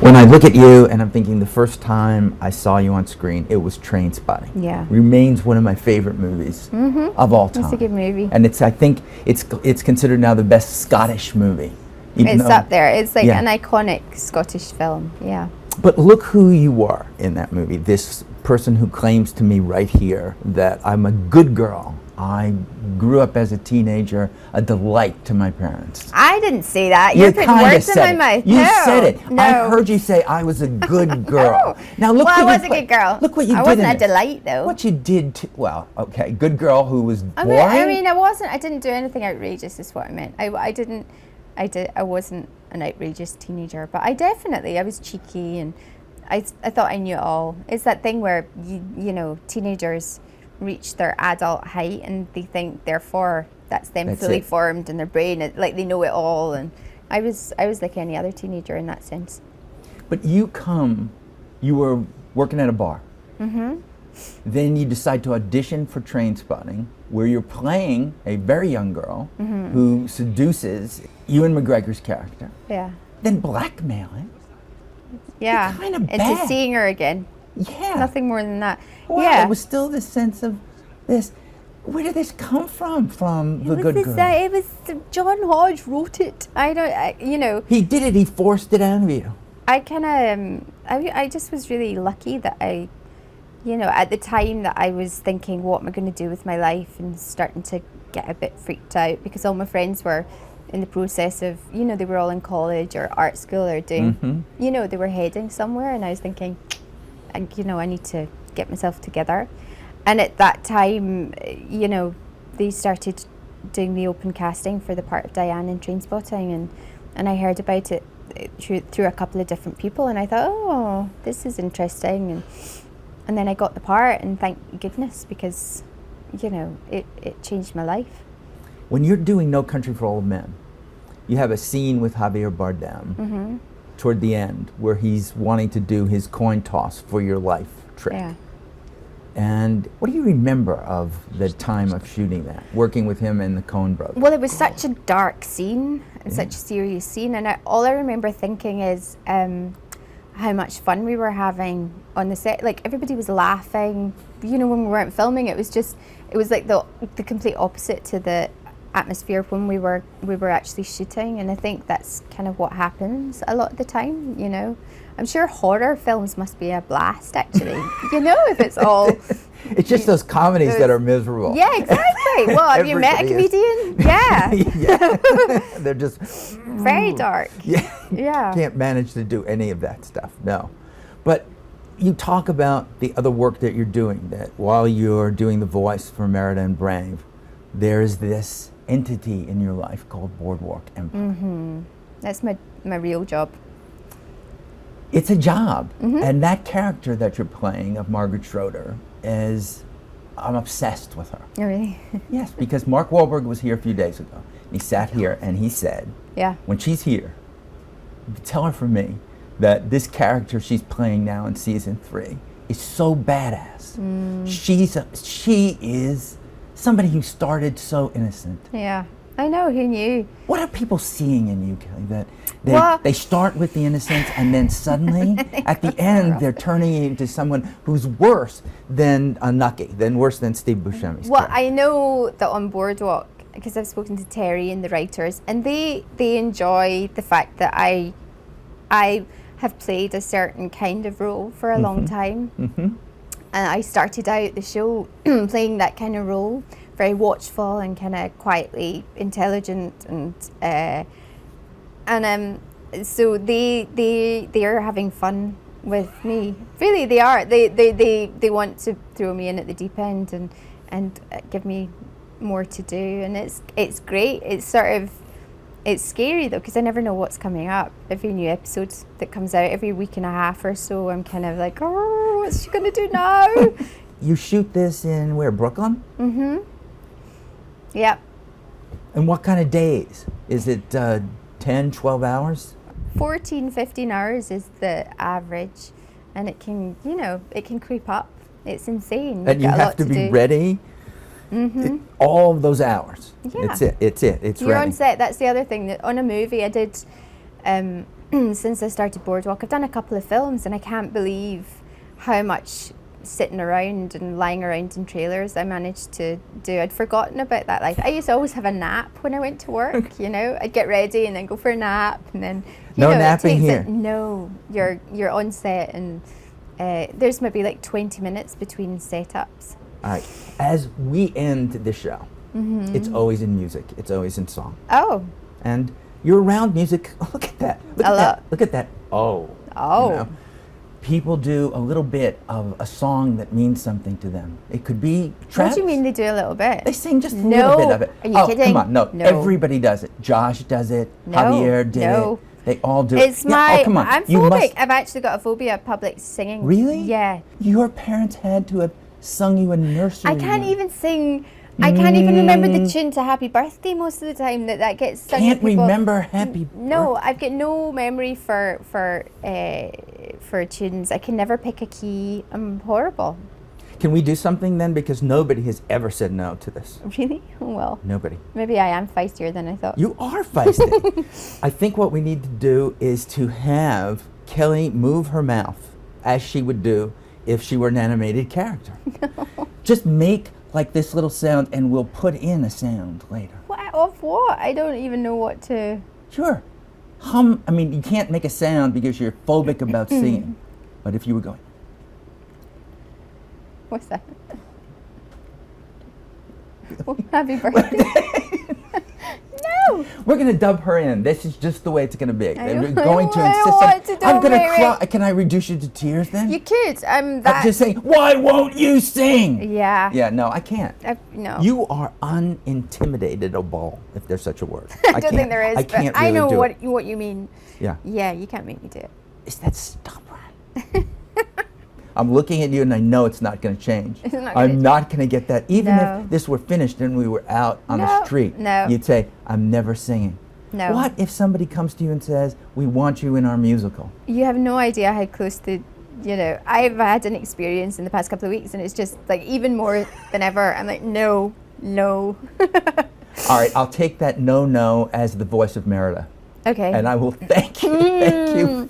When I look at you and I'm thinking the first time I saw you on screen, it was Trainspotting. Yeah. Remains one of my favorite movies of all time. It's a good movie. And I think it's considered now the best Scottish movie. It's up there. It's like an iconic Scottish film. Yeah. But look who you are in that movie. This person who claims to me right here that I'm a good girl. I grew up as a teenager, a delight to my parents. I didn't say that. You're putting words in my mouth. You said it. No. I heard you say I was a good girl. Now look. Well, I was a good girl. Look what you did. I wasn't a delight though. What you did. Well, okay, good girl who was boring. I mean, I didn't do anything outrageous. Is what I meant. I wasn't an outrageous teenager, but I was cheeky and I thought I knew it all. It's that thing where you know teenagers reach their adult height and they think therefore that's fully formed in their brain, like they know it all. And I was like any other teenager in that sense. But you were working at a bar. Then you decide to audition for Trainspotting, where you're playing a very young girl who seduces Ewan McGregor's character. Yeah. Then blackmailing. Yeah. Kind of bad. Into seeing her again. Yeah. Nothing more than that. Well, yeah. It was still this sense of this. Where did this come from the good girl? It was John Hodge wrote it. He did it. He forced it out of you. I just was really lucky that at the time that I was thinking, what am I going to do with my life, and starting to get a bit freaked out because all my friends were in the process of, they were all in college or art school or doing, they were heading somewhere, and I was thinking, I need to get myself together. And at that time, they started doing the open casting for the part of Diane in Trainspotting, and I heard about it through a couple of different people, and I thought, oh, this is interesting, and then I got the part, and thank goodness, because it changed my life. When you're doing No Country for Old Men, you have a scene with Javier Bardem toward the end where he's wanting to do his coin toss for your life trick. Yeah. And what do you remember of the time of shooting that, working with him and the Coen brothers? Well, it was such a dark scene and such a serious scene, and all I remember thinking is how much fun we were having on the set. Like, everybody was laughing. When we weren't filming, it was like the complete opposite to the atmosphere when we were actually shooting, and I think that's kind of what happens a lot of the time. I'm sure horror films must be a blast, actually. If it's all it's just those comedies that are miserable. Yeah, exactly. Well, have you met a comedian? Yeah. Yeah. They're just very dark. Yeah. Can't manage to do any of that stuff. No. But you talk about the other work that you're doing, that while you're doing the voice for Merida and Brave, there's this entity in your life called Boardwalk Empire. That's my real job. It's a job. And that character that you're playing of Margaret Schroeder I'm obsessed with her. Oh, really? Yes, because Mark Wahlberg was here a few days ago. He sat here and he said, when she's here, tell her from me that this character she's playing now in season 3 is so badass. She is somebody who started so innocent. Yeah, I know. Who knew? What are people seeing in you, Kelly? That they start with the innocence, and then suddenly, at the end, they're turning into someone who's worse than worse than Steve Buscemi's Well, character. I know that on Boardwalk, because I've spoken to Terry and the writers, and they enjoy the fact that I have played a certain kind of role for a long time. And I started out the show playing that kind of role, very watchful and kind of quietly intelligent, and so they are having fun with me. Really, they are. They want to throw me in at the deep end and give me more to do, and it's great. It's scary though, because I never know what's coming up. Every new episode that comes out every week and a half or so, I'm kind of like, oh, what's she gonna do now? You shoot this in where, Brooklyn? Yep. And what kind of days? Is it 10, 12 hours? 14, 15 hours is the average, and it can creep up. It's insane. And you have to be ready all of those hours. Yeah. It's You're ready. on set. That's the other thing. That on a movie, I did since I started Boardwalk, I've done a couple of films, and I can't believe how much sitting around and lying around in trailers I managed to do. I'd forgotten about that life. I used to always have a nap when I went to work, you know. I'd get ready and then go for a nap, and then no napping here. No, you're on set, and there's maybe like 20 minutes between setups. All right, as we end the show, it's always in music. It's always in song. Oh. And you're around music. Oh, look at that. Look at that. Look at that. Oh. Oh. You know? People do a little bit of a song that means something to them. It could be Travis. What do you mean they do a little bit? They sing just a little bit of it. Are you kidding? Come on, no. Everybody does it. Josh does it. No. Javier did it. They all do it's it. My, come on. I'm phobic. I've actually got a phobia of public singing. Really? Yeah. Your parents had to have sung you a nursery. I can't even sing. I can't even remember the tune to Happy Birthday most of the time that gets sung. Can't remember Happy Birthday? No, I've got no memory for tunes. I can never pick a key. I'm horrible. Can we do something then? Because nobody has ever said no to this. Really? Well. Nobody. Maybe I am feistier than I thought. You are feisty. I think what we need to do is to have Kelly move her mouth as she would do if she were an animated character. No. Just make like this little sound, and we'll put in a sound later. What? Of what? I don't even know what to... Sure. Hum. I mean, you can't make a sound because you're phobic about singing. But if you were going... What's that? Well, happy birthday. No! We're going to dub her in. This is just the way it's going to be. I'm going to insist I'm going to cry. Can I reduce you to tears then? You could. I'm just saying, why won't you sing? Yeah. Yeah, no, I can't. No. You are unintimidatable, if there's such a word. I don't think there is, I can't but really I know do it. what you mean. Yeah. Yeah, you can't make me do it. Is that stubborn? I'm looking at you and I know it's not going to change. I'm not going to get that. Even if this were finished and we were out on the street, you'd say, I'm never singing. No. What if somebody comes to you and says, we want you in our musical? You have no idea how close to, you know, I've had an experience in the past couple of weeks, and it's just like even more than ever. I'm like, no. All right, I'll take that no as the voice of Merida. Okay. And I will thank you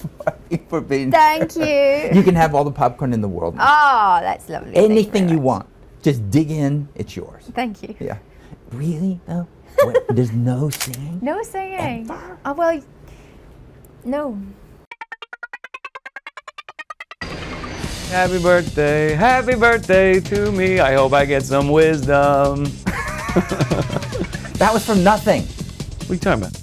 for being Thank here. you. You can have all the popcorn in the world. Oh, that's lovely. Anything you want. Just dig in, it's yours. Thank you. Yeah. Really, though? Wait, there's no singing? No singing. Ever? Oh, well, no. Happy birthday to me. I hope I get some wisdom. That was from nothing. What are you talking about?